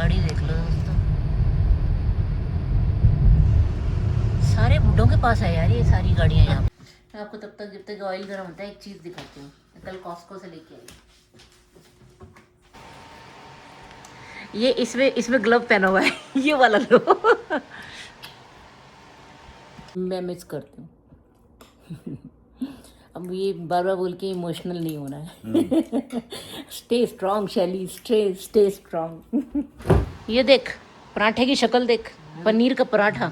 गाड़ी देख लो दोस्तों, सारे बुड्ढों के पास है यार ये सारी गाड़ियाँ यहाँ पे। मैं आपको तब तक जब तक ऑयल गर्म होता है एक चीज़ दिखाती हूँ। कल कॉस्को से लेके आई ये, इसमें ग्लव पहना हुआ है ये वाला लो मैं मिस करती हूँ अब ये बार बार बोल के इमोशनल नहीं होना है स्टे स्ट्रांग शैली, स्टे स्ट्रांग ये देख पराठे की शक्ल देख, पनीर का पराठा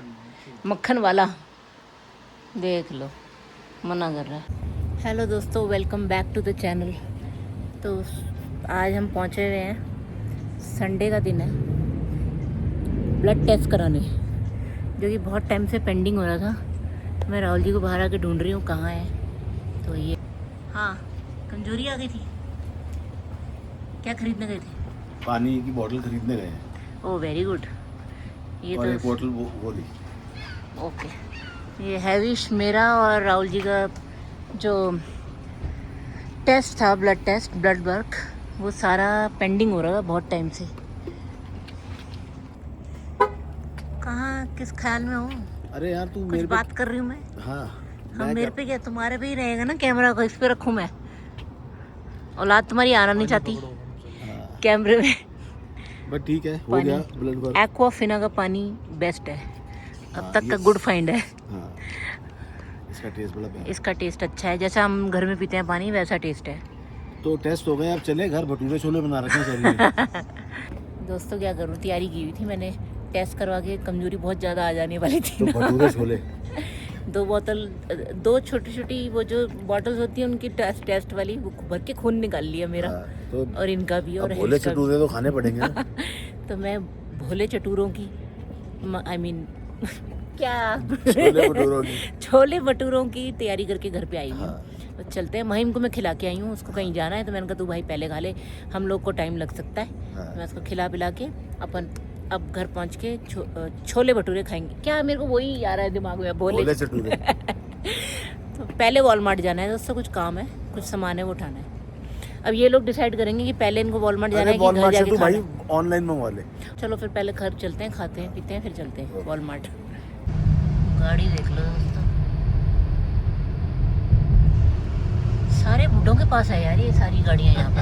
मक्खन वाला, देख लो मना कर रहा है। हेलो दोस्तों, welcome back to the channel. तो आज हम पहुंचे हुए हैं, संडे का दिन है, ब्लड टेस्ट कराने, जो कि बहुत टाइम से पेंडिंग हो रहा था। मैं राहुल जी को बाहर आके ढूंढ रही हूँ कहाँ है। तो ये हाँ, कमजोरी आ गई थी। क्या खरीदने गए थे? पानी की बोतल खरीदने गए हैं। Oh very good. ये और तो एक बोतल वो ली। ओके, ये हैविश मेरा और राहुल जी का जो टेस्ट था, ब्लड टेस्ट, ब्लड वर्क, वो सारा पेंडिंग हो रहा था बहुत टाइम से। कहाँ, किस ख्याल में हो? अरे यार तू कुछ मेरे बात कर रही हूँ मैं। हाँ, हम मेरे पे क्या, तुम्हारे पे ही रहेगा ना कैमरा को, इस पे रखूँ मैं? औलाद तुम्हारी आना नहीं चाहती हाँ, कैमरे में। बट ठीक है, हो पानी गया ब्लड वर्क। एक्वाफिना का पानी बेस्ट है, अब हाँ, तक का गुड फाइंड है। हाँ, इसका टेस्ट बड़ा प्यारा। इसका टेस्ट अच्छा है, जैसा हम घर में पीते हैं पानी वैसा टेस्ट है। तो टेस्ट हो गए, अब चले घर, भटूरे छोले बना रखे हैं शरीर दोस्तों क्या करूँ, तैयारी की हुई थी मैंने, टेस्ट करवा के कमजोरी बहुत ज़्यादा आ जाने वाली थी तो ना। भटूरे छोले दो छोटी छोटी वो जो बॉटल्स होती हैं उनकी टेस्ट वाली, वो भर के खून निकाल लिया मेरा। हाँ, तो और इनका भी, और भोले इसका भी। चटूरे तो खाने पड़ेंगे ना। तो मैं भोले चटूरों की आई मीन क्या छोले भटूरों की। छोले भटूरों की तैयारी करके घर पे आई हूँ। हाँ। तो चलते हैं, महिम को मैं खिला के आई हूँ, उसको कहीं जाना है, तो मैंने कहा तू भाई पहले खा ले, हम लोग को टाइम लग सकता है। हाँ। मैं उसको खिला पिला के अपन अब घर पहुँच के छोले भटूरे खाएंगे। क्या मेरे को वही आ रहा है दिमाग में, भोले चटूरे। तो पहले वॉलमार्ट जाना है दोस्तों, कुछ काम है, कुछ सामान है वो उठाना है। अब ये लोग डिसाइड करेंगे कि पहले इनको वॉलमार्ट जाना है कि घर जाके तू भाई खाना। ऑनलाइन मंगवा ले। चलो फिर पहले घर चलते हैं, खाते हैं पीते हैं, फिर चलते हैं वॉलमार्ट। गाड़ी देख लो दोस्तों, सारे बुड्ढों के पास है यार ये सारी गाड़ियाँ यहाँ पे।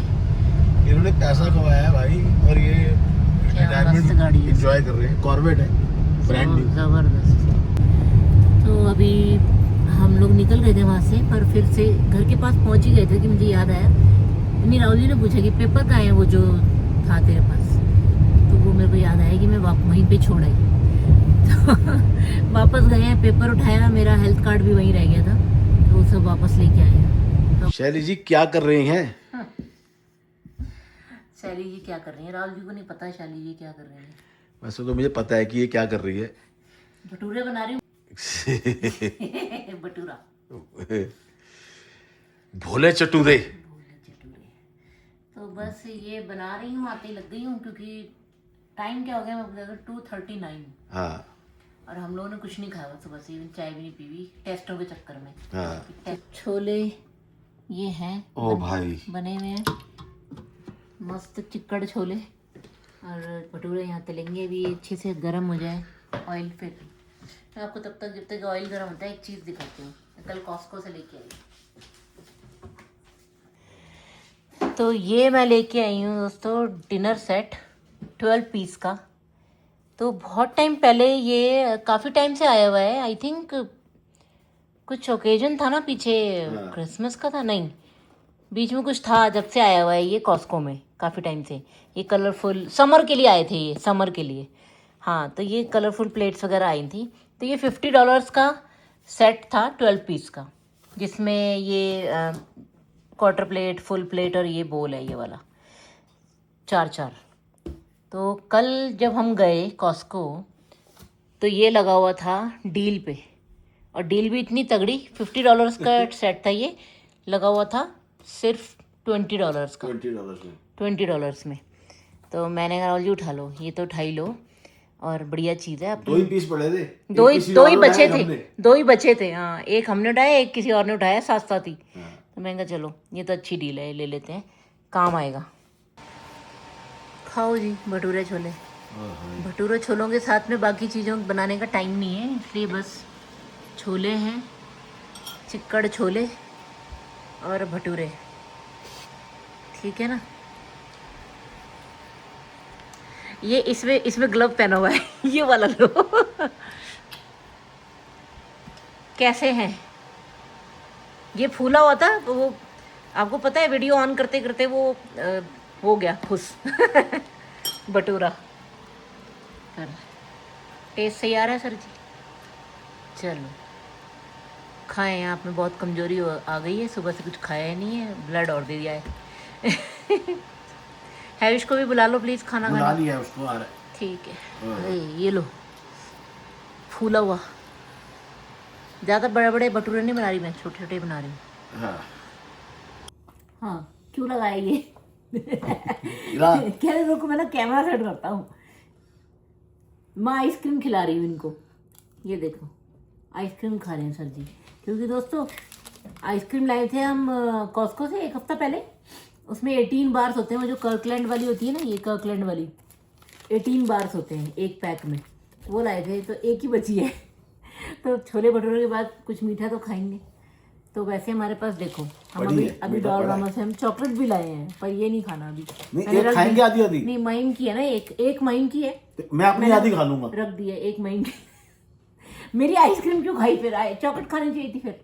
इन्होंने पैसा कमाया है भाई, और ये क्या मस्त गाड़ी है, एंजॉय कर रहे हैं। कॉर्वेट है, ब्रांड न्यू, जबरदस्त। तो अभी हम लोग निकल गए थे वहाँ से, पर फिर से घर के पास पहुँच ही गए थे कि मुझे याद आया, नहीं राहुल जी ने पूछा कि पेपर कहाँ है वो जो था तेरे पास, तो वो मेरे को याद आया कि मैं वहीं पे छोड़ आई। तो वापस गए हैं, पेपर उठाया, मेरा हेल्थ कार्ड भी वहीं रह गया था, तो वो सब वापस लेके आए हैं। तो शैली जी क्या कर रही हैं? शैली जी क्या कर रही है, राहुल जी को नहीं पता शैली जी क्या कर रही है। वैसे तो मुझे पता है कि ये क्या कर रही है। भटूरे बना रही हूँ भटूरा, भोले चटूरे। तो बस ये बना रही हूँ, आते लग गई हूँ, क्योंकि टाइम क्या हो गया मैं बता दूँ, 2:39। हाँ, और हम लोगों ने कुछ नहीं खाया सुबह से, इवन चाय भी नहीं पी हुई टेस्टों के चक्कर में। हाँ। छोले ये हैं, ओ भाई, बने हुए हैं मस्त चिक्कड़ छोले, और भटूरे यहाँ तलेंगे भी अच्छे से गर्म हो जाए ऑयल। फिर मैं आपको तब तक जब तक ऑयल गर्म होता है एक चीज़ दिखाती हूँ। कल कॉस्को से लेके आई, तो ये मैं लेके आई हूँ दोस्तों डिनर सेट 12 पीस का। तो बहुत टाइम पहले, ये काफ़ी टाइम से आया हुआ है, आई थिंक कुछ ओकेजन था ना पीछे, क्रिसमस का था, नहीं बीच में कुछ था, जब से आया हुआ है ये कॉस्को में काफ़ी टाइम से। ये कलरफुल समर के लिए आए थे, ये समर के लिए, हाँ। तो ये कलरफुल प्लेट्स वगैरह आई थी, तो ये $50 का सेट था 12 पीस का, जिसमें ये क्वार्टर प्लेट, फुल प्लेट और ये बोल है ये वाला, 4-4। तो कल जब हम गए कॉस्को, तो ये लगा हुआ था डील पे, और डील भी इतनी तगड़ी, $50 का सेट था, ये लगा हुआ था सिर्फ $20 का, $20 में। तो मैंने कहा राहुल जी उठा लो, ये तो उठा ही लो, और बढ़िया चीज़ है। 2 ही पीस पड़े थे, दो ही बचे थे, 2 ही बचे थे, हाँ। एक हमने उठाया, एक किसी और ने उठाया, साथ साथ ही। तो मैंने कहा चलो ये तो अच्छी डील है, ले लेते हैं, काम आएगा। खाओ जी भटूरे छोले। भटूरे छोलों के साथ में बाकी चीज़ों बनाने का टाइम नहीं है, इसलिए बस छोले हैं, चिक्कड़ छोले और भटूरे, ठीक है ना। ये इसमें इसमें ग्लव पहना हुआ है ये वाला लो कैसे हैं, ये फूला हुआ था तो वो आपको पता है वीडियो ऑन करते करते वो हो गया फुस भटूरा। टेस्ट सही आ रहा है सर जी? चलो खाएं, आप में बहुत कमजोरी आ गई है, सुबह से कुछ खाया ही नहीं है, ब्लड और दे दिया है हैविश को भी बुला लो प्लीज़ खाना बुला खाने। लिया उसको, आ रहा है। ठीक है। अरे ये लो फूला हुआ, ज़्यादा बड़े बड़े भटूरे नहीं बना रही मैं, छोटे छोटे बना रही हूँ। हाँ हाँ क्यों लगाया ये गिरा। कह रहे रुको मैं ना कैमरा सेट करता हूँ। मैं आइसक्रीम खिला रही हूँ इनको, ये देखो आइसक्रीम खा रहे हैं सर जी, क्योंकि दोस्तों आइसक्रीम लाए थे हम कॉस्को से एक हफ्ता पहले, उसमें 18 बार्स होते हैं, वो जो कर्कलैंड वाली होती है ना, ये कर्कलैंड वाली 18 बार्स होते हैं एक पैक में, वो लाए थे, तो एक ही बची है तो छोले भटूरे के बाद कुछ मीठा तो खाएंगे। तो वैसे हमारे पास देखो हम अभी डॉलरामा से हम चॉकलेट भी लाए हैं, पर ये नहीं खाना अभी। नहीं एक खाएंगे, आधी आधी। नहीं महीन की है ना, एक महीन की है, मैं अपनी आधी खा लूंगा। रख दिया एक महीन की मेरी आइसक्रीम क्यों खाई फिर, चॉकलेट खानी चाहिए थी फिर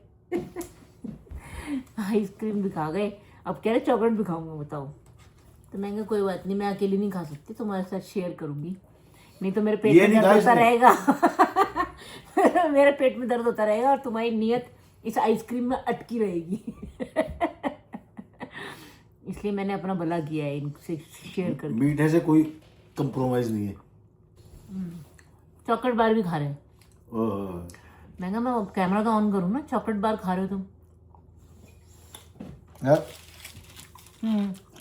आइसक्रीम भी खा गए, अब कह रहे चॉकलेट भी खाऊंगा, बताओ। तो मैं कहा कोई बात नहीं, मैं अकेली नहीं खा सकती, तुम्हारे साथ शेयर करूंगी, नहीं तो मेरे पेट में दर्द होता रहेगा मेरे पेट में दर्द होता रहेगा और तुम्हारी नीयत इस आइसक्रीम में अटकी रहेगी इसलिए मैंने अपना भला किया है इनसे शेयर कर। मीठे से कोई कंप्रोमाइज नहीं है। चॉकलेट बार भी खा रहे हैं, मैं कहा मैं कैमरा का ऑन करूँ ना, चॉकलेट बार खा रहे हो तुम। यार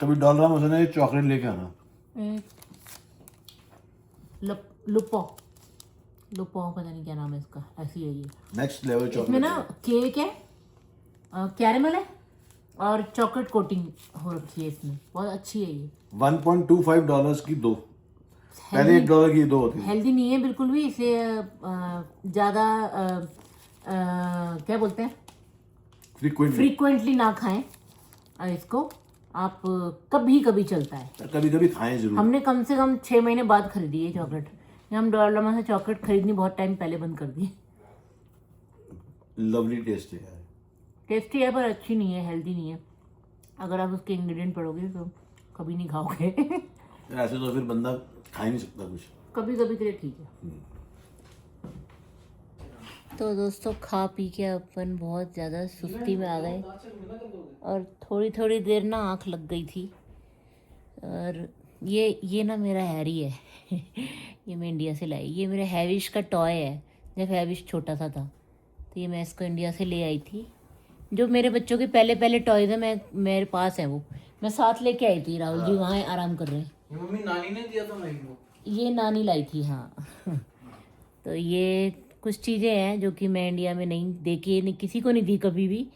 कभी डॉलरामा से ना चॉकलेट लेके आना। लुपो पता नहीं क्या नाम है इसका, ऐसी है ये, नेक्स्ट लेवल चॉकलेट। इसमें ना केक है, कैरेमल है और चॉकलेट कोटिंग हो रखी है इसमें, बहुत अच्छी है ये। $1.25 की दो, पहले $1 की दो होती है। हेल्दी नहीं है बिल्कुल भी, इसे ज़्यादा क्या बोलते हैं, फ्रीक्वेंटली ना खाएं इसको, आप कभी कभी चलता है, कभी कभी खाएं जरूर। हमने कम से कम 6 महीने बाद खरीदी है चॉकलेट, हम डॉलरामा से चॉकलेट खरीदनी बहुत टाइम पहले बंद कर दी। लवली टेस्ट है यार, टेस्टी है पर अच्छी नहीं है, हेल्दी नहीं है, अगर आप उसके इंग्रेडिएंट पढ़ोगे तो कभी नहीं खाओगे ऐसे तो फिर बंदा खा ही नहीं सकता कुछ, कभी कभी के लिए ठीक है। तो दोस्तों खा पी के अपन बहुत ज़्यादा सुस्ती में आ गए और थोड़ी थोड़ी देर ना आँख लग गई थी, और ये ना मेरा हैरी है ये मैं इंडिया से लाई, ये मेरे हैविश का टॉय है, जब हैविश छोटा सा था तो ये मैं इसको इंडिया से ले आई थी, जो मेरे बच्चों के पहले पहले टॉयज है, मेरे पास है वो, मैं साथ लेके आई थी, राहुल जी वहाँ आराम कर रहे हैं। मम्मी नानी ने दिया था भाई वो, ये नानी लाई थी हाँ तो ये कुछ चीज़ें हैं जो कि मैं इंडिया में नहीं देखी, नहीं किसी को नहीं दी कभी भी,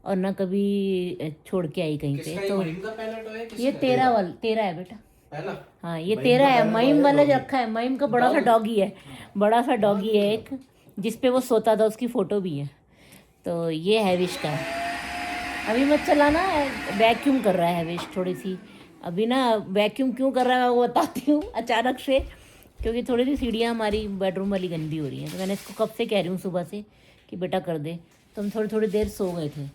और ना कभी छोड़ के आई कहीं पे। तो इनका पहला टॉय है, ये 13 है बेटा, पहला। हाँ ये 13 है, मईम वाला जो रखा है, मईम का बड़ा सा डॉगी है, बड़ा सा डॉगी है एक, जिसपे वो सोता था, उसकी फ़ोटो भी है। तो ये हैविश का है, अभी मत चलाना, वैक्यूम कर रहा है हैविश थोड़ी सी, अभी ना वैक्यूम क्यों कर रहा है मैं वो बताती हूँ अचानक से, क्योंकि थोड़ी सी सीढ़ियाँ हमारी बेडरूम वाली गंदी हो रही हैं, तो मैंने इसको कब से कह रही हूँ सुबह से कि बेटा कर दे, तो हम थोड़ी देर सो गए थे,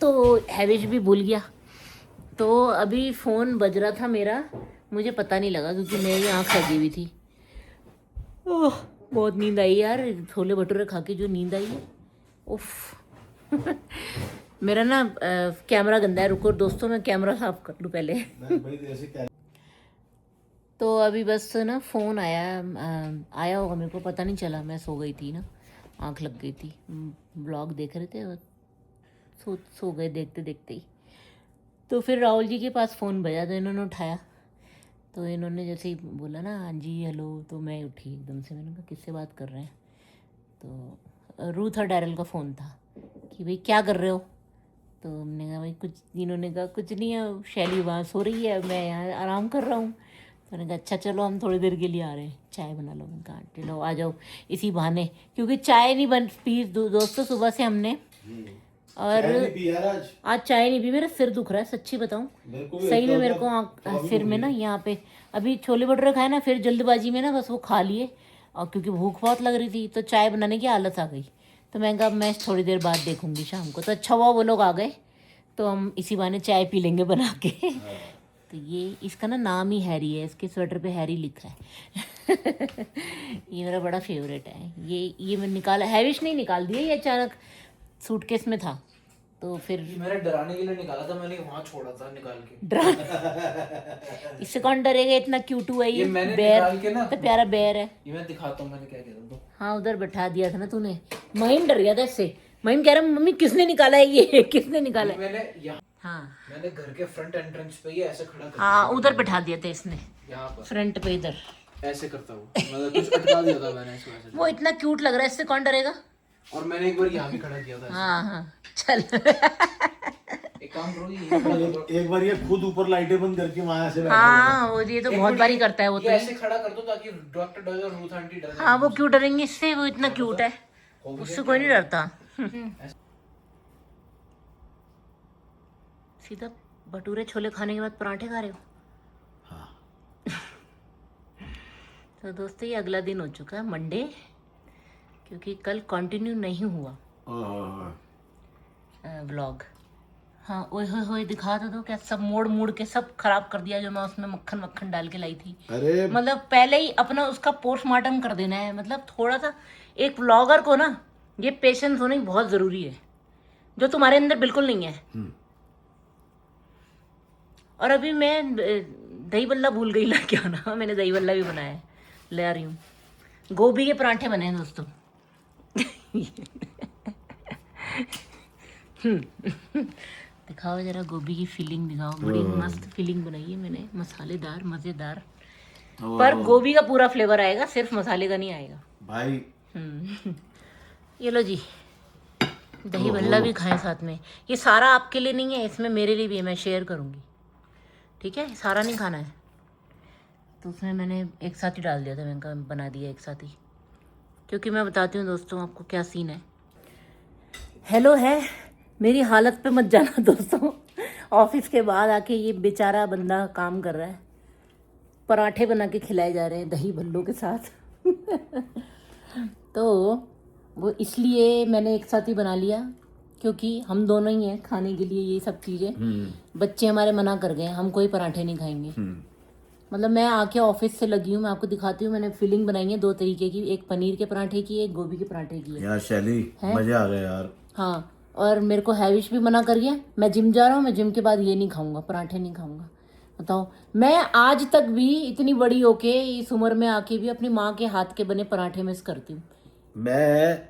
तो हैविश भी भूल गया, तो अभी फ़ोन बज रहा था मेरा, मुझे पता नहीं लगा क्योंकि मेरी आँख लगी हुई थी। ओह बहुत नींद आई यार, छोले भटूरे खा के जो नींद आई है उफ मेरा ना कैमरा गंदा है, रुको दोस्तों मैं कैमरा साफ कर लूँ पहले तो अभी बस ना फ़ोन आया होगा, मेरे को पता नहीं चला, मैं सो गई थी ना, आँख लग गई थी, ब्लॉग देख रहे थे और सो गए देखते देखते ही। तो फिर राहुल जी के पास फ़ोन बजा, तो इन्होंने उठाया, तो इन्होंने जैसे ही बोला ना हाँ जी हेलो, तो मैं उठी एकदम से, मैंने कहा किससे बात कर रहे हैं, तो रूथ और डैरल का फ़ोन था कि भाई क्या कर रहे हो, तो हमने कहा भाई कुछ, इन्होंने कहा कुछ नहीं है, शैली वहाँ सो रही है, मैं यहाँ आराम कर रहा हूँ, मैंने कहा अच्छा चलो हम थोड़ी देर के लिए आ रहे हैं, चाय बना लो। मैंने कहा चलो आ जाओ इसी बहाने, क्योंकि चाय नहीं बन पी दोस्तों सुबह से हमने, और चाय नहीं पी यार आज चाय नहीं पी। मेरा सिर दुख रहा है सच्ची बताऊं, मेरे को भी सही में हल्का मेरे को हल्का सिर में ना यहाँ पे, अभी छोले भटूरे खाए ना, फिर जल्दबाजी में ना बस वो खा लिए, और क्योंकि भूख बहुत लग रही थी तो चाय बनाने की आलस आ गई। तो मैं कहा मैं थोड़ी देर बाद देखूंगी शाम को। तो अच्छा हुआ वो लोग आ गए, तो हम इसी बहाने चाय पी लेंगे बना के। तो ये इसका ना नाम ही हैरी है, इसके स्वेटर पे हैरी लिखा है। ये मेरा बड़ा फेवरेट है। ये मैं निकाला, हैविश नहीं निकाल दिया, ये अचानक सूटकेस में था तो फिर ये मैंने डराने के लिए निकाला था, मैंने वहां छोड़ा था निकाल के। डरा इससे कौन डरेगा, इतना क्यूट हुआ ये मैंने बेर, निकाल के ना, तो प्यारा बेर है। ये मैं दिखाता हूँ मैंने क्या किया था। हाँ उधर बैठा दिया था ना तूने, महिम डर गया था इससे। महिम कह रहा मम्मी किसने निकाला है ये, किसने निकाला है। मैंने यहाँ, हाँ मैंने घर के फ्रंट एंट्रेंस पे ही ऐसे खड़ा कर हाँ उधर बैठा दिया था इसने, यहाँ पर फ्रंट पे इधर ऐसे करता हूँ, मतलब कुछ अटका दिया था मैंने इसको ऐसे। वो इतना क्यूट लग रहा है, इससे कौन डरेगा। और मैंने एक बार यहाँ भी खड़ा किया था ऐसे। हाँ हाँ चल। एक काम करो, ये एक बार ये खुद ऊपर लाइटें बंद करके वहां से हाँ वो ये तो बहुत बारी करता है वो ये तो। ऐसे खड़ा कर दो ताकि डॉक्टर डरे और रूथ आंटी डरे। हाँ वो क्यों डरेंगे इससे, वो इतना क्यूट है, उससे कोई नहीं डरता। सीधा भटूरे छोले खाने के बाद पराठे खा रहे हो। हाँ। तो दोस्तों ये अगला दिन हो चुका है मंडे, क्योंकि कल कंटिन्यू नहीं हुआ व्लॉग। हाँ ओए होए होए दिखा तो दो, क्या सब मोड़ मोड़ के सब खराब कर दिया जो मैं उसमें मक्खन मक्खन डाल के लाई थी। अरे मतलब पहले ही अपना उसका पोस्टमार्टम कर देना है। मतलब थोड़ा सा एक व्लॉगर को ना ये पेशेंस होनी बहुत ज़रूरी है, जो तुम्हारे अंदर बिल्कुल नहीं है। और अभी मैं दही बल्ला भूल गई ला के आना, मैंने दही बल्ला भी बनाया है, ले आ रही हूँ। गोभी के पराठे बने हैं दोस्तों। दिखाओ जरा गोभी की फीलिंग दिखाओ, बड़ी मस्त फीलिंग बनाई है मैंने, मसालेदार मज़ेदार। पर गोभी का पूरा फ्लेवर आएगा, सिर्फ मसाले का नहीं आएगा भाई। ये लो जी, दही बल्ला भी खाएं साथ में। ये सारा आपके लिए नहीं है, इसमें मेरे लिए भी है, मैं शेयर करूँगी, ठीक है। सारा नहीं खाना है, तो उसमें मैंने एक साथ ही डाल दिया था, मैंने कहा बना दिया एक साथ ही, क्योंकि मैं बताती हूँ दोस्तों आपको क्या सीन है। हेलो है, मेरी हालत पे मत जाना दोस्तों। ऑफिस के बाद आके ये बेचारा बंदा काम कर रहा है, पराठे बना के खिलाए जा रहे हैं दही भल्लों के साथ। तो वो इसलिए मैंने एक साथ ही बना लिया, क्योंकि हम दोनों ही हैं खाने के लिए ये सब चीज़ें। बच्चे हमारे मना कर गए, हम कोई पराठे नहीं खाएंगे। मतलब मैं आके ऑफिस से लगी हूँ, मैं आपको दिखाती हूँ। मैंने फिलिंग बनाई है 2 तरीके की, एक पनीर के पराठे की, एक गोभी के पराठे की है। यार शैली मजे आ गए यार। हाँ, और मेरे को हैविश भी मना कर गया, मैं जिम जा रहा हूँ, मैं जिम के बाद ये नहीं खाऊंगा, पराठे नहीं खाऊंगा। बताओ, मैं आज तक भी इतनी बड़ी होके इस उम्र में आके भी अपनी माँ के हाथ के बने पराठे मिस करती हूँ। मैं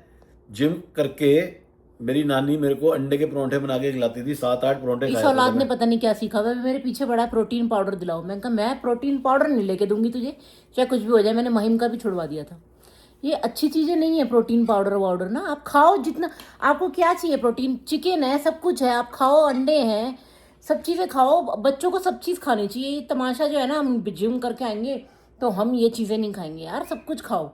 जिम करके मेरी नानी मेरे को अंडे के परोंठे बना के खिलाती थी, 7-8 परोंठे इस खाया औलाद ने पता नहीं क्या सीखा हुआ है, मेरे पीछे बड़ा प्रोटीन पाउडर दिलाओ। मैं कहा मैं प्रोटीन पाउडर नहीं लेके दूंगी तुझे, चाहे कुछ भी हो जाए। मैंने महिम का भी छुड़वा दिया था। ये अच्छी चीज़ें नहीं है प्रोटीन पाउडर वाउडर ना, आप खाओ जितना आपको क्या चाहिए। प्रोटीन चिकन है, सब कुछ है, आप खाओ, अंडे हैं, सब चीज़ें खाओ। बच्चों को सब चीज़ खानी चाहिए। ये तमाशा जो है ना, हम जिम करके आएंगे तो हम ये चीज़ें नहीं खाएंगे यार। सब कुछ खाओ,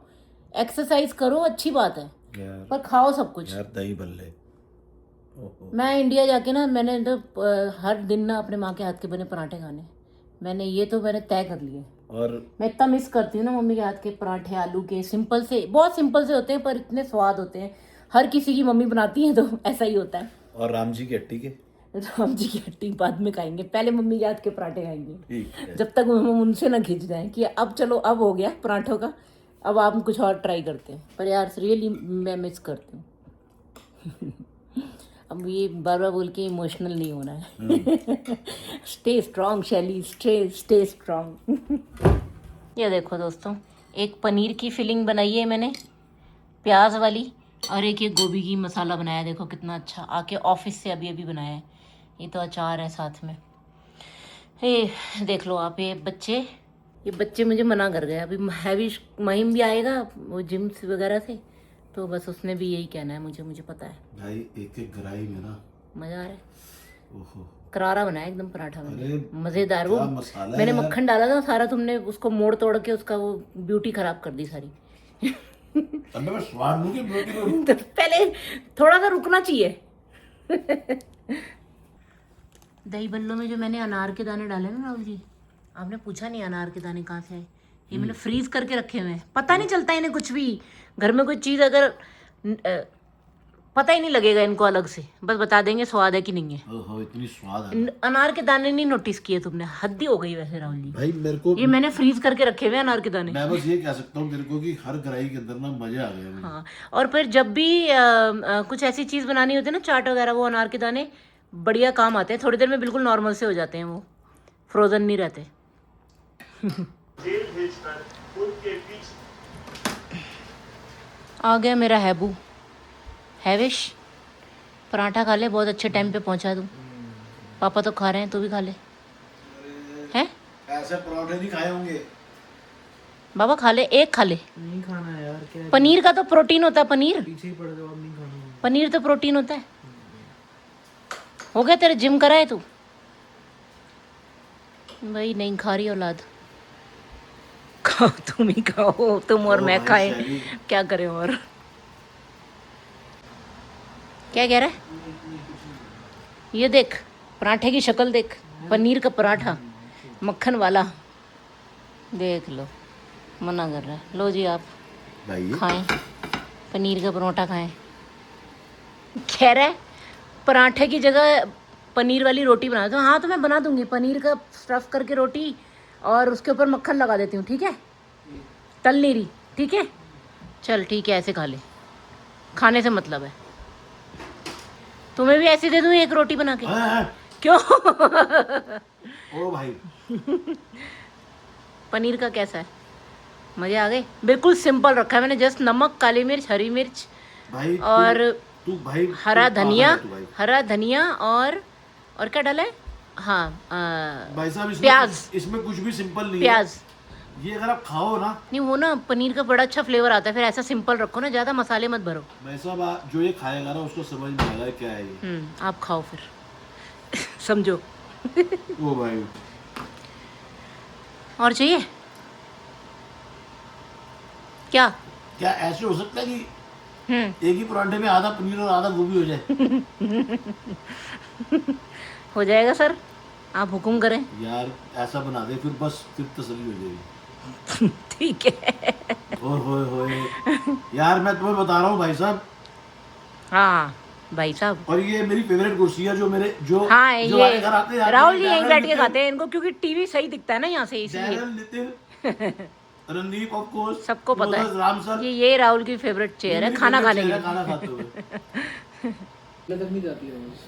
एक्सरसाइज करो, अच्छी बात है, यार, पर खाओ सब कुछ यार दही बल्ले। मैं इंडिया जाके ना, मैंने तो हर दिन ना अपने माँ के हाथ के बने पराठे खाने, मैंने ये तो मैंने तय कर लिए। और मैं इतना मिस करती हूँ ना मम्मी के हाथ के पराठे, आलू के, सिंपल से, बहुत सिंपल से होते हैं पर इतने स्वाद होते हैं। हर किसी की मम्मी बनाती है तो ऐसा ही होता है। और राम जी की हट्टी के, राम जी की हट्टी बाद में खाएंगे, पहले मम्मी के हाथ के पराठे खाएंगे, ठीक है। जब तक हम उनसे ना खिंच जाए कि अब चलो अब हो गया पराठों का, अब आप कुछ और ट्राई करते हैं। पर यार रियली मैं मिस करती हूँ। अब ये बार बार बोल के इमोशनल नहीं होना है। स्टे स्ट्रॉन्ग शैली, स्टे स्ट्रॉन्ग। ये देखो दोस्तों, एक पनीर की फिलिंग बनाई है मैंने प्याज वाली, और एक ये गोभी की मसाला बनाया। देखो कितना अच्छा, आके ऑफिस से अभी अभी बनाया है। ये तो अचार है साथ में। ये देख लो आप, ये बच्चे मुझे मना कर गए। अभी हैवी महिम भी आएगा वो जिम वगैरह से, तो बस उसने भी यही कहना है मुझे पता है। भाई एक एक गराई में ना मजा आ रहा है। ओहो। करारा बनाया एकदम पराठा अरे, मैंने, मजेदार। वो क्या मसाला है मैंने यार। मक्खन डाला था सारा, तुमने उसको मोड़ तोड़ के उसका वो ब्यूटी खराब कर दी सारी। अबे मैं स्वाद लूं कि ब्यूटी को? तो पहले थोड़ा सा रुकना चाहिए। दही बल्लों में जो मैंने अनार के दाने डाले ना राहुल जी, आपने पूछा नहीं अनार के दाने कहाँ से आए। ये मैंने फ्रीज करके रखे हुए हैं, पता नहीं चलता इन्हें कुछ भी। घर में कोई चीज़ अगर पता ही नहीं लगेगा इनको अलग से, बस बता देंगे स्वाद है कि नहीं है। ओहो, इतनी स्वाद है। अनार के दाने नहीं नोटिस किए तुमने? हद ही हो गई वैसे राहुल जी। भाई मेरे को, ये मैंने फ्रीज करके रखे हुए हैं अनार के दाने। मैं बस ये कह सकता हूँ तेरे को कि हर कढ़ाई के अंदर ना मजे आ गए मुझे। हाँ, और फिर जब भी कुछ ऐसी चीज़ बनानी होती है ना, चाट वगैरह, वो अनार के दाने बढ़िया काम आते हैं। थोड़ी देर में बिल्कुल नॉर्मल से हो जाते हैं, वो फ्रोजन नहीं रहते। आ गया मेरा हैबू, हैविश। पराठा खा ले, बहुत अच्छे टाइम पे पहुंचा दूँ। पापा तो खा रहे हैं, तू भी खा ले। हैं ऐसे पराठे नहीं खाए होंगे। बाबा खा ले, एक खा ले। नहीं खाना है यार, क्या पनीर का तो प्रोटीन होता है, पनीर पीछे ही पड़ जाओ, अब नहीं खाना। पनीर तो प्रोटीन होता है। हो गया तेरे जिम करा है तू? भाई नहीं खा रही औलाद। खाओ, तुम ही खाओ, तुम और मैं खाएं, क्या करें और। क्या कह रहा है? ये देख पराठे की शक्ल देख, पनीर का पराठा मक्खन वाला, देख लो, मना कर रहा है। लो जी आप भाई खाएं, पनीर का परोठा खाएं। कह रहा है पराठे की जगह पनीर वाली रोटी बना दो। हाँ तो मैं बना दूंगी, पनीर का स्टफ करके रोटी और उसके ऊपर मक्खन लगा देती हूँ, ठीक है? तल नहीं रही, ठीक है? चल ठीक है, ऐसे खा ले, खाने से मतलब है। तुम्हें भी ऐसे दे दूँ एक रोटी बना के? क्यों? ओ भाई पनीर का कैसा है? मजे आ गए? बिल्कुल सिंपल रखा है मैंने, जस्ट नमक, काली मिर्च, हरी मिर्च भाई और तू भाई हरा तू धनिया, पागल है तू भाई। हरा धनिया और क्या डाला है? हाँ भाई साहब प्याज, इसमें कुछ भी सिंपल नहीं प्याज। है। ये अगर आप खाओ ना, नहीं वो ना पनीर का बड़ा अच्छा फ्लेवर आता है। फिर ऐसा सिंपल रखो ना, ज़्यादा मसाले मत भरो। भाई साहब जो ये खाएगा ना उसको समझ में आएगा क्या है ये। आप खाओ फिर समझो। ओ भाई और चाहिए क्या? क्या ऐसे हो सकता है कि हम्म एक ही पराठे में आधा पनीर और आधा गोभी हो जाए? हो जाएगा सर, आप हुक्म करें। यार ऐसा बना दे फिर, बस फिर तसल्ली हो जाएगी। ठीक है। ओए होए होए यार, मैं तुम्हें बता रहा हूँ भाई साहब। हाँ भाई साहब। और ये मेरी फेवरेट कुर्सी है, जो मेरे जो हाँ जो हमारे ये घर आते हैं राहुल जी यहीं बैठ के खाते हैं इनको, क्योंकि टीवी सही दिखता है ना यहाँ से, इसलिए जयरल, नितिन, रणदीप, ऑफ कोर्स सबको पता राम है सर। ये राहुल की फेवरेट चेयर है खाना खाने के लिए। खाना खाते हुए तक नहीं जाती है बस।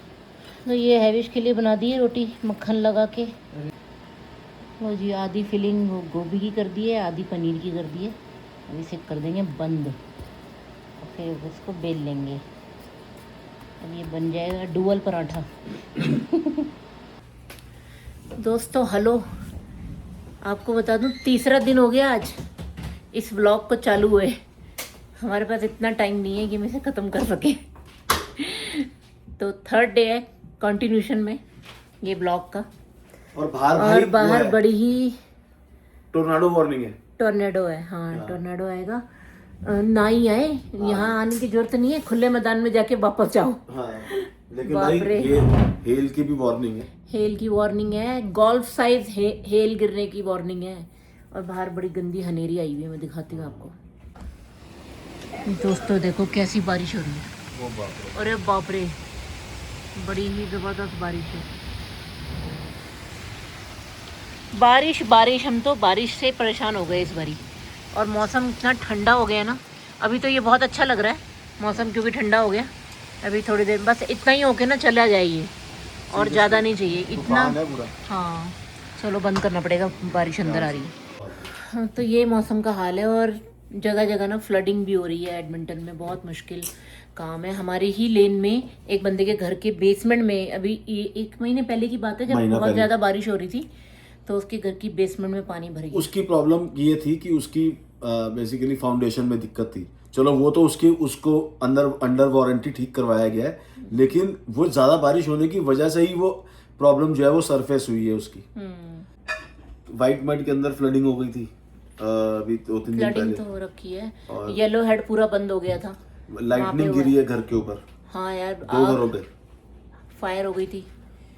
तो ये हैविश के लिए बना दी है रोटी मक्खन लगा के। लो जी, आधी फिलिंग वो गोभी की कर दी है, आधी पनीर की कर दी है। अब इसे कर देंगे बंद और फिर इसको बेल लेंगे। अब ये बन जाएगा डुअल पराठा। दोस्तों हेलो, आपको बता दूं तीसरा दिन हो गया आज इस व्लॉग को चालू हुए। हमारे पास इतना टाइम नहीं है कि हम इसे ख़त्म कर सकें। तो थर्ड डे है कंटिन्यूशन में ये ब्लॉग का। और बाहर बड़ी ही टोर्नाडो वार्निंग है। टोर्नेडो है। हाँ टोर्नेडो आएगा। ना ही आए, यहाँ आने की जरूरत नहीं है, खुले मैदान में जाके वापस जाओ। हाँ, लेकिन भाई ये हेल की भी वार्निंग है। हेल की वार्निंग है, गोल्फ साइज हेल गिरने की वार्निंग है। और बाहर बड़ी गंदी हनेरी आई हुई है, मैं दिखाती हूँ आपको। दोस्तों देखो कैसी बारिश हो रही है। अरे बाप रे, बड़ी ही जबरदस्त बारिश है। बारिश हम तो बारिश से परेशान हो गए इस बारी। और मौसम इतना ठंडा हो गया ना, अभी तो ये बहुत अच्छा लग रहा है मौसम, क्योंकि ठंडा हो गया। अभी थोड़ी देर बस इतना ही होके ना चला जाइए, और ज़्यादा नहीं चाहिए इतना। हाँ चलो बंद करना पड़ेगा, बारिश अंदर आ रही है। हाँ तो ये मौसम का हाल है। और जगह जगह ना फ्लडिंग भी हो रही है एडमिंटन में, बहुत मुश्किल काम है। हमारे ही लेन में एक बंदे के घर के बेसमेंट में, अभी 1 महीने पहले की बात है जब बहुत ज़्यादा बारिश हो रही थी, तो उसके घर की बेसमेंट में पानी भर गया। उसकी प्रॉब्लम ये थी कि उसकी बेसिकली फाउंडेशन में दिक्कत थी। चलो वो तो उसको अंडर वारंटी ठीक करवाया गया है, लेकिन वो ज़्यादा बारिश होने की वजह से ही वो प्रॉब्लम जो है वो सरफेस हुई है उसकी। हम्म, वाइट मड के अंदर फ्लडिंग हो गई थी अभी 2-3 दिन फ्लडिंग पहले। तो हो रखी है, और- येलो हेड पूरा बंद हो गया था, लाइटनिंग हुआ गिरी है घर के ऊपर, हाँ यार, 2 घरों पे। फायर हो गई थी।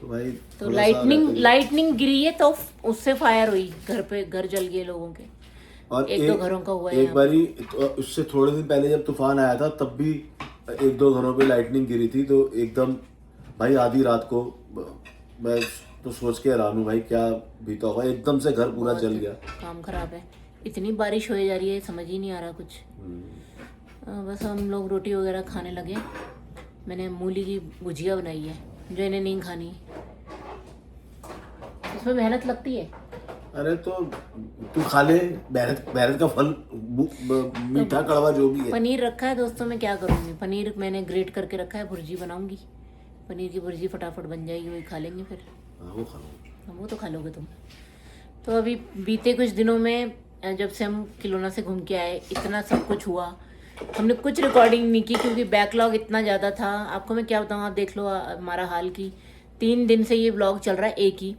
तो भाई तो थोड़ा सा रहता ही है। लाइटनिंग गिरी है तो उससे फायर हुई, घर पे घर जल गए लोगों के। और एक दो घरों का हुआ है एक यहाँ बारी तो उससे थोड़े दिन पहले जब तूफान आया था तब भी 1-2 घरों पे लाइटनिंग गिरी थी। तो एकदम भाई आधी रात को मैं तो सोच के हैरान हूँ भाई क्या बीता होगा, एकदम से घर पूरा जल गया। काम खराब है, इतनी बारिश हो जा रही है, समझ ही नहीं आ रहा कुछ। बस हम लोग रोटी वगैरह खाने लगे। मैंने मूली की भुजिया बनाई है जो इन्हें नहीं खानी, उसमें मेहनत लगती है। अरे तो तू खा ले, मेहनत का फल मीठा कड़वा जो भी है। पनीर रखा है दोस्तों, मैं क्या करूँगी, पनीर मैंने ग्रेट करके रखा है, भुर्जी बनाऊंगी। पनीर की भुर्जी फटाफट बन जाएगी, वही खा लेंगे फिर। हाँ, वो खा लो। वो तो खा लोगे तुम। तो अभी बीते कुछ दिनों में जब से हम किलोना से घूम के आए, इतना सब कुछ हुआ, हमने कुछ रिकॉर्डिंग नहीं की क्योंकि बैकलॉग इतना ज़्यादा था। आपको मैं क्या बताऊँ, आप देख लो हमारा हाल की 3 दिन से ये ब्लॉग चल रहा है एक ही,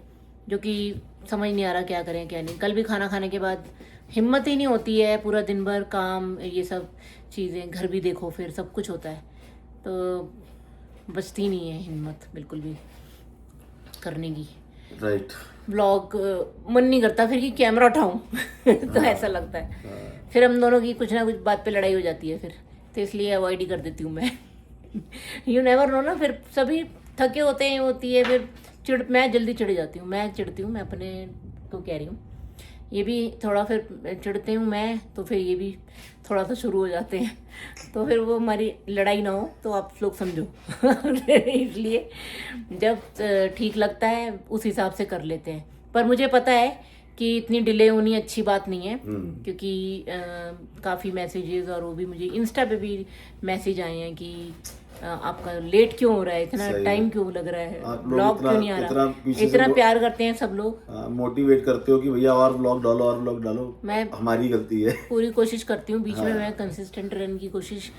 जो कि समझ नहीं आ रहा क्या करें क्या नहीं। कल भी खाना खाने के बाद हिम्मत ही नहीं होती है, पूरा दिन भर काम, ये सब चीज़ें, घर भी देखो, फिर सब कुछ होता है, तो बचती नहीं है हिम्मत बिल्कुल भी करने की। राइट। ब्लॉग मन नहीं करता फिर कि कैमरा उठाऊं तो ऐसा लगता है फिर हम दोनों की कुछ ना कुछ बात पे लड़ाई हो जाती है फिर, तो इसलिए अवॉइड ही कर देती हूँ मैं। यू नेवर नो ना, फिर सभी थके होते हैं, होती है फिर मैं जल्दी चिढ़ जाती हूँ, मैं चिढ़ती हूँ, मैं अपने को कह रही हूँ। ये भी थोड़ा फिर चिढ़ते हूँ मैं, तो फिर ये भी थोड़ा सा शुरू हो जाते हैं, तो फिर वो हमारी लड़ाई ना हो तो आप लोग समझो। इसलिए जब ठीक लगता है उस हिसाब से कर लेते हैं। पर मुझे पता है कि इतनी डिले होनी अच्छी बात नहीं है, क्योंकि काफ़ी मैसेजेस, और वो भी मुझे इंस्टा पे भी मैसेज आए हैं कि आपका लेट क्यों हो रहा है, इतना टाइम क्यों लग रहा है, ब्लॉग क्यों नहीं आ रहा, इतना प्यार करते हैं सब लोग, मोटिवेट करते हो कि भैया और व्लॉग डालो और व्लॉग डालो। मैं हमारी गलती है, पूरी कोशिश करती हूँ। बीच में मैं कंसिस्टेंट रहने की कोशिश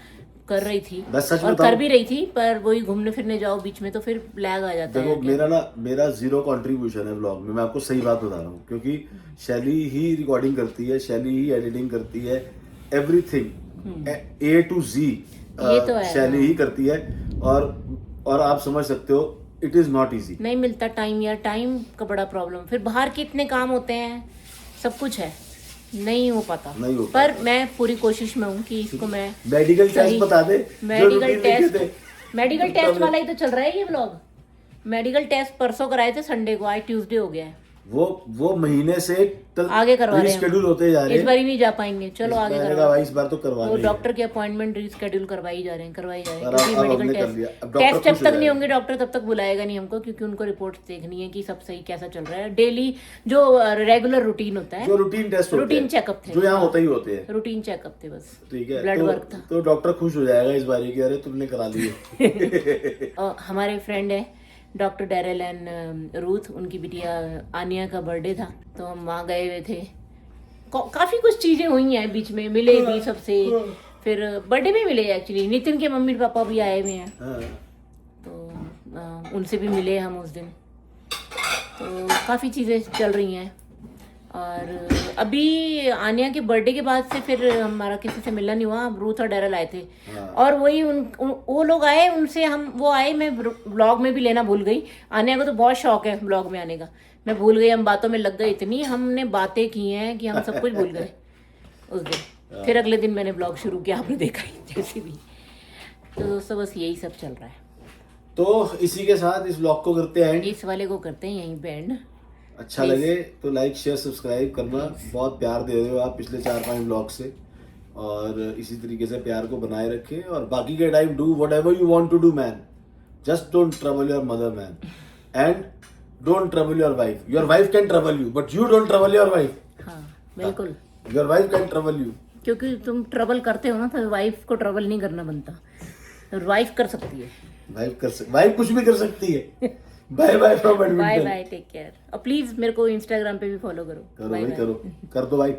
कर रही थी बस सच और बताऊं, कर भी रही थी, पर वही घूमने फिरने जाओ बीच में तो फिर लैग आ जाता देखो है। मेरा 0 कंट्रीब्यूशन है व्लॉग में, मैं आपको सही बात बता रहा हूँ, क्योंकि शैली ही रिकॉर्डिंग करती है, शैली ही एडिटिंग करती है, एवरीथिंग A to Z ये तो है, शैली ही करती है। और आप समझ सकते हो इट इज नॉट इजी, नहीं मिलता टाइम यार, टाइम का बड़ा प्रॉब्लम। फिर बाहर के इतने काम होते हैं, सब कुछ है, नहीं हो पाता। नहीं हो पर मैं पूरी कोशिश में हूँ कि इसको मैं मेडिकल टेस्ट बता दे, मेडिकल टेस्ट वाला ही तो चल रहा है ये व्लॉग। मेडिकल टेस्ट परसों कराए थे संडे को, आज ट्यूसडे हो गया है। वो महीने से आगे करवा रहे हैं, शेड्यूल होते जा रहे इस हैं। बार ही नहीं जा पाएंगे, चलो आगे मैंने करवा। कहा भाई इस बार तो करवा वो लेंगे। डॉक्टर के अपॉइंटमेंट रीस्केड्यूल करवाई जा रहे हैं, अब क्योंकि हमने मेडिकल कर लिया। अब टेस्ट डॉक्टर जब खुश तक हो नहीं जाएगा। होंगे डॉक्टर तब तक बुलाएगा नहीं हमको, क्योंकि उनको रिपोर्ट्स देखनी है कि सब सही कैसा चल रहा है। डेली जो रेगुलर रूटीन होता है, जो रूटीन टेस्ट रूटीन चेकअप थे, जो यहाँ होते ही होते हैं, रूटीन चेकअप थे बस, ठीक है। ब्लड वर्क था। तो डॉक्टर खुश हो जाएगा इस बारी की, अरे तुमने करा लिए। हमारे फ्रेंड है डॉक्टर डेरेल एंड रूथ, उनकी बिटिया आनिया का बर्थडे था, तो हम वहाँ गए हुए थे। काफ़ी कुछ चीज़ें हुई हैं बीच में, मिले भी सबसे, फिर बर्थडे में मिले एक्चुअली, नितिन के मम्मी पापा भी आए हुए हैं, तो उनसे भी मिले हम उस दिन। तो काफ़ी चीज़ें चल रही हैं। और अभी आनिया के बर्थडे के बाद से फिर हमारा किसी से मिलना नहीं हुआ, रूथ और डेरल आए थे, और वही वो लोग आए, उनसे वो आए, मैं ब्लॉग में भी लेना भूल गई। आनिया को तो बहुत शौक है ब्लॉग में आने का, मैं भूल गई, हम बातों में लग गए, इतनी हमने बातें की हैं कि हम सब कुछ भूल गए उस दिन। फिर अगले दिन मैंने ब्लॉग शुरू किया, आपने देखा ही जैसे भी। तो दोस्तों बस यही सब चल रहा है। तो इसी के साथ इस ब्लॉग को करते हैं, इस वाले को करते हैं यहीं बैंड। अच्छा लगे तो लाइक शेयर सब्सक्राइब करना, बहुत प्यार दे रहे हो आप पिछले 4-5 ब्लॉग से, और इसी तरीके से प्यार को बनाए रखें। और बाकी के time do whatever you want to do man, just don't trouble your mother man, and don't trouble your wife. Your wife can trouble you but you don't trouble your wife. हाँ बिल्कुल, your wife can trouble you, क्योंकि तुम trouble करते हो ना, तो wife को trouble नहीं करना बनता, वाइफ कर सकती है, वाइफ कुछ भी कर सकती है। Bye bye from badminton, bye bye, take care. और प्लीज मेरे को इंस्टाग्राम पे भी फॉलो करो। करो भाई, करो कर दो भाई।